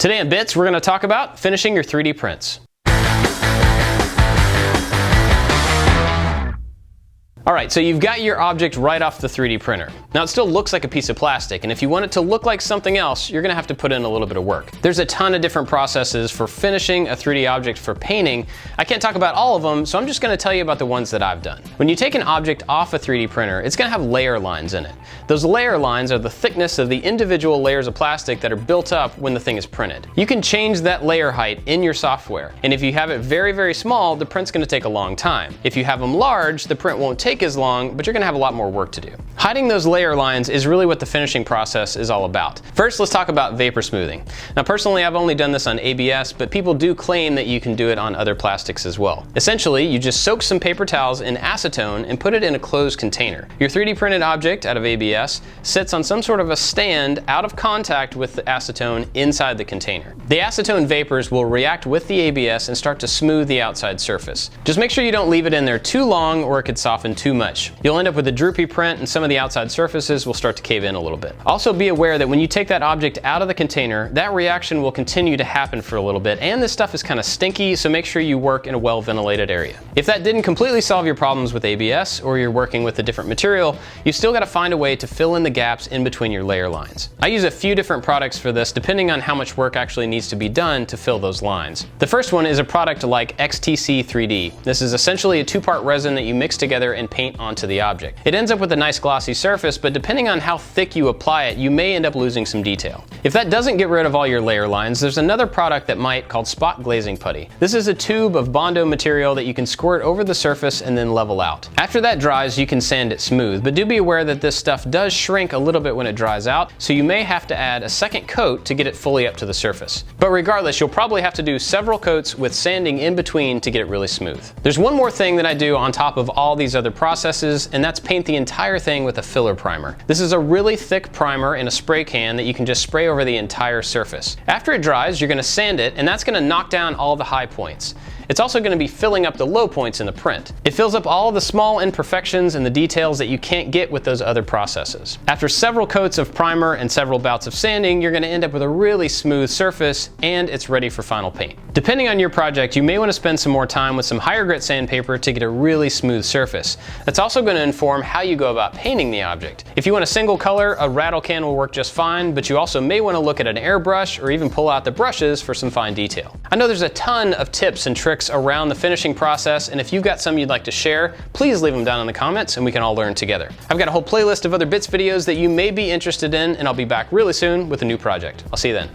Today in Bits, we're going to talk about finishing your 3D prints. Alright, so you've got your object right off the 3D printer. Now it still looks like a piece of plastic, and if you want it to look like something else, you're going to have to put in a little bit of work. There's a ton of different processes for finishing a 3D object for painting. I can't talk about all of them, so I'm just going to tell you about the ones that I've done. When you take an object off a 3D printer, it's going to have layer lines in it. Those layer lines are the thickness of the individual layers of plastic that are built up when the thing is printed. You can change that layer height in your software, and if you have it very, very small, the print's going to take a long time. If you have them large, the print won't take as long, but you're going to have a lot more work to do. Hiding those layer lines is really what the finishing process is all about. First, let's talk about vapor smoothing. Now personally, I've only done this on ABS, but people do claim that you can do it on other plastics as well. Essentially, you just soak some paper towels in acetone and put it in a closed container. Your 3D printed object out of ABS sits on some sort of a stand out of contact with the acetone inside the container. The acetone vapors will react with the ABS and start to smooth the outside surface. Just make sure you don't leave it in there too long or it could soften too much. You'll end up with a droopy print and some of the outside surfaces will start to cave in a little bit. Also be aware that when you take that object out of the container, that reaction will continue to happen for a little bit, and this stuff is kind of stinky, so make sure you work in a well-ventilated area. If that didn't completely solve your problems with ABS, or you're working with a different material, you still got to find a way to fill in the gaps in between your layer lines. I use a few different products for this depending on how much work actually needs to be done to fill those lines. The first one is a product like XTC 3D. This is essentially a two-part resin that you mix together and paint onto the object. It ends up with a nice glossy surface, but depending on how thick you apply it, you may end up losing some detail. If that doesn't get rid of all your layer lines, there's another product that might, called spot glazing putty. This is a tube of Bondo material that you can squirt over the surface and then level out. After that dries, you can sand it smooth, but do be aware that this stuff does shrink a little bit when it dries out, so you may have to add a second coat to get it fully up to the surface. But regardless, you'll probably have to do several coats with sanding in between to get it really smooth. There's one more thing that I do on top of all these other processes, and that's paint the entire thing with a filler primer. This is a really thick primer in a spray can that you can just spray over the entire surface. After it dries, you're going to sand it, and that's going to knock down all the high points. It's also going to be filling up the low points in the print. It fills up all of the small imperfections and the details that you can't get with those other processes. After several coats of primer and several bouts of sanding, you're going to end up with a really smooth surface, and it's ready for final paint. Depending on your project, you may want to spend some more time with some higher grit sandpaper to get a really smooth surface. That's also going to inform how you go about painting the object. If you want a single color, a rattle can will work just fine, but you also may want to look at an airbrush or even pull out the brushes for some fine detail. I know there's a ton of tips and tricks around the finishing process, and if you've got some you'd like to share, please leave them down in the comments and we can all learn together. I've got a whole playlist of other Bits videos that you may be interested in, and I'll be back really soon with a new project. I'll see you then.